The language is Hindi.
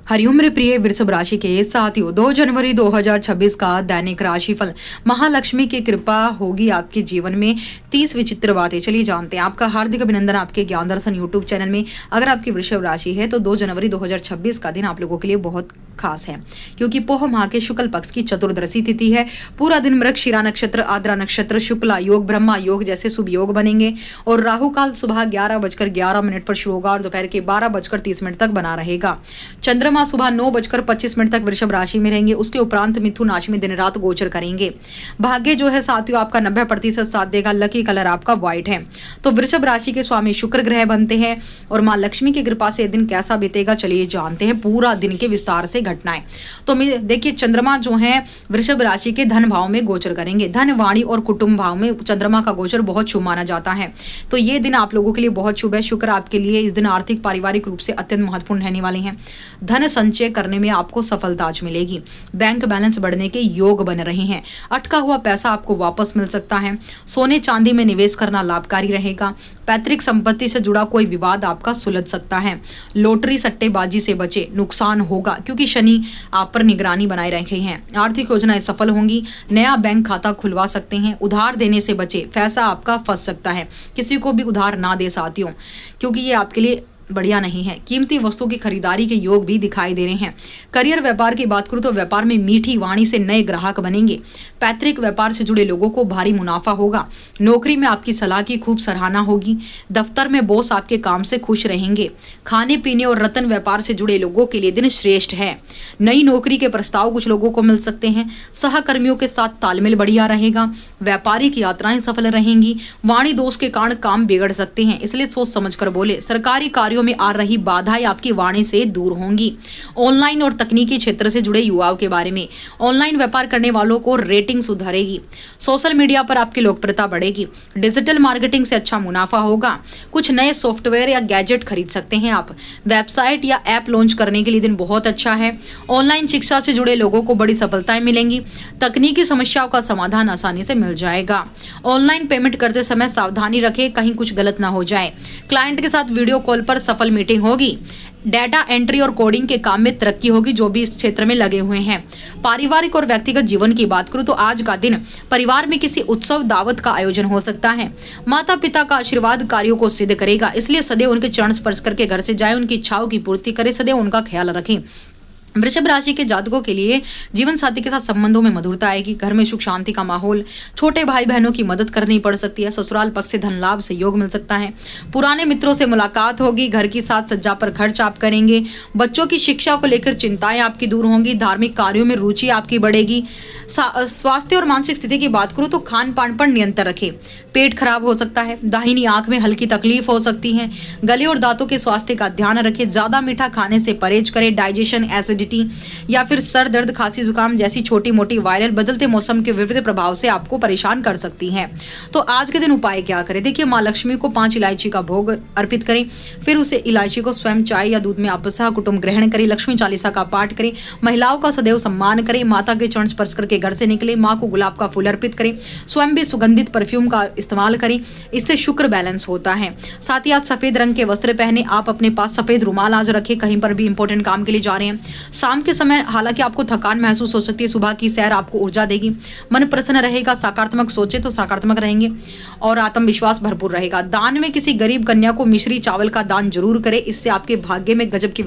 हरिओम मेरे प्रिय वृषभ राशि के साथियों, 2 जनवरी 2026 का दैनिक राशिफल। महालक्ष्मी की कृपा होगी आपके जीवन में। 30 विचित्र बातें, चलिए जानते हैं। आपका हार्दिक अभिनंदन आपके ज्ञान दर्शन यूट्यूब चैनल में। अगर आपकी वृषभ राशि है तो 2 जनवरी 2026 का दिन आप लोगों के लिए बहुत खास है, क्योंकि पोह माह के शुक्ल पक्ष की चतुर्दशी तिथि है। पूरा दिन मृगशिरा नक्षत्र, आद्रा नक्षत्र, शुक्ला योग, ब्रह्मा योग जैसे शुभ योग बनेंगे और राहु काल सुबह 11:11 पर शुरू होगा और दोपहर के 12:30 तक बना रहेगा। चंद्रमा सुबह 9:25 तक वृषभ राशि में रहेंगे। उसके उपरांत मिथुन राशि में दिन रात गोचर करेंगे। भाग्य जो है साथियों आपका 90% साथ देगा। लकी कलर आपका व्हाइट है। तो वृषभ राशि के स्वामी शुक्र ग्रह बनते हैं और मां लक्ष्मी की कृपा से दिन कैसा बीतेगा चलिए जानते हैं पूरा दिन के विस्तार से घटनाएं। तो देखिए, चंद्रमा जो है वृषभ राशि के धन भाव में गोचर करेंगे। धन, वाणी और कुटुंब भाव में चंद्रमा का गोचर बहुत शुभ माना जाता है। तो ये दिन आप लोगों के लिए बहुत शुभ है। शुक्र आपके लिए इस दिन आर्थिक पारिवारिक रूप से अत्यंत महत्वपूर्ण रहने वाले हैं। धन संचय करने में आपको सफलता आज मिलेगी। बैंक बैलेंस बढ़ने के योग बन रहे हैं। अटका हुआ पैसा आपको वापस मिल सकता है। सोने चांदी में निवेश करना लाभकारी रहेगा। पैतृक संपत्ति से जुड़ा कोई विवाद आपका सुलझ सकता है। लॉटरी सट्टेबाजी से बचे, नुकसान होगा क्योंकि शनि आप पर निगरानी बनाए रखे हैं। आर्थिक योजनाएं सफल होंगी। नया बैंक खाता खुलवा सकते हैं। उधार देने से बचे, पैसा आपका फंस सकता है। किसी को भी उधार ना दे साथियों, क्योंकि ये आपके लिए बढ़िया नहीं है। कीमती वस्तुओं की खरीदारी के योग भी दिखाई दे रहे हैं। करियर व्यापार की बात करूं तो व्यापार में मीठी वाणी से नए ग्राहक बनेंगे। पैतृक व्यापार से जुड़े लोगों को भारी मुनाफा होगा। नौकरी में आपकी सलाह की खूब सराहना होगी। दफ्तर में बॉस आपके काम से खुश रहेंगे। खाने पीने और रत्न व्यापार से जुड़े लोगों के लिए दिन श्रेष्ठ है। नई नौकरी के प्रस्ताव कुछ लोगों को मिल सकते हैं। सहकर्मियों के साथ तालमेल बढ़िया रहेगा। व्यापारिक यात्राएं सफल रहेंगी। वाणी दोष के कारण काम बिगड़ सकते हैं, इसलिए सोच समझ कर बोले। सरकारी कार्यों में आ रही बाधाएं आपकी वाणी से दूर होंगी। ऑनलाइन और तकनीकी क्षेत्र से जुड़े युवाओं के बारे में, ऑनलाइन व्यापार करने वालों को रेटिंग सुधरेगी। सोशल मीडिया पर आपकी लोकप्रियता बढ़ेगी। डिजिटल मार्केटिंग से अच्छा मुनाफा होगा। कुछ नए सॉफ्टवेयर या गैजेट खरीद सकते हैं आप। वेबसाइट या ऐप लॉन्च करने के लिए दिन बहुत अच्छा है। ऑनलाइन शिक्षा से जुड़े लोगों को बड़ी सफलताएं मिलेंगी। तकनीकी समस्याओं का समाधान आसानी से मिल जाएगा। ऑनलाइन पेमेंट करते समय सावधानी रखें, कहीं कुछ गलत ना हो जाए। क्लाइंट के साथ वीडियो कॉल पर सफल मीटिंग होगी। डेटा एंट्री और कोडिंग के काम में तरक्की होगी जो भी इस क्षेत्र में लगे हुए हैं। पारिवारिक और व्यक्तिगत जीवन की बात करूं तो आज का दिन परिवार में किसी उत्सव दावत का आयोजन हो सकता है। माता पिता का आशीर्वाद कार्यों को सिद्ध करेगा, इसलिए सदैव उनके चरण स्पर्श करके घर से जाएं, उनकी इच्छाओं की पूर्ति करें, सदैव उनका ख्याल रखें। वृषभ राशि के जातकों के लिए जीवन साथी के साथ संबंधों में मधुरता आएगी। घर में सुख शांति का माहौल। छोटे भाई बहनों की मदद करनी पड़ सकती है। ससुराल पक्ष से धन लाभ से योग मिल सकता है। पुराने मित्रों से मुलाकात होगी। घर की साज सज्जा पर खर्च आप करेंगे। बच्चों की शिक्षा को लेकर चिंताएं आपकी दूर होंगी। धार्मिक कार्यों में रुचि आपकी बढ़ेगी। स्वास्थ्य और मानसिक स्थिति की बात करूं तो खान पान पर नियंत्रण रखें। पेट खराब हो सकता है। दाहिनी आंख में हल्की तकलीफ हो सकती है। गले और दांतों के स्वास्थ्य का ध्यान रखें। ज्यादा मीठा खाने से परहेज करें। डाइजेशन, एसिडिटी या फिर सर दर्द, खांसी, जुकाम जैसी छोटी मोटी वायरल बदलते मौसम के विपरीत प्रभाव से आपको परेशान कर सकती हैं। तो आज के दिन उपाय क्या करें? देखिए, मां लक्ष्मी को 5 इलायची का भोग अर्पित करें। फिर उसे इलायची को स्वयं चाय या दूध में आप सह कुटुंब ग्रहण करें। लक्ष्मी चालीसा का पाठ करें। महिलाओं का सदैव सम्मान करें। माता के चरण स्पर्श करके घर से निकले। मां को गुलाब का फूल अर्पित करें। स्वयं भी सुगंधित परफ्यूम का इस्तेमाल करें, इससे शुक्र बैलेंस होता है। साथ ही आज सफेद रंग के वस्त्र पहने। आप अपने पास सफेद रुमाल आज रखें, कहीं पर भी इंपॉर्टेंट काम के लिए जा रहे हैं। शाम के समय हालांकि आपको थकान महसूस हो सकती है, सुबह की सैर आपको ऊर्जा देगी। मन प्रसन्न रहेगा। सकारात्मक सोचे तो सकारात्मक रहेंगे और आत्मविश्वास भरपूर रहेगा। दान में किसी गरीब कन्या को मिश्री चावल का दान जरूर करें, इससे आपके भाग्य में गजब की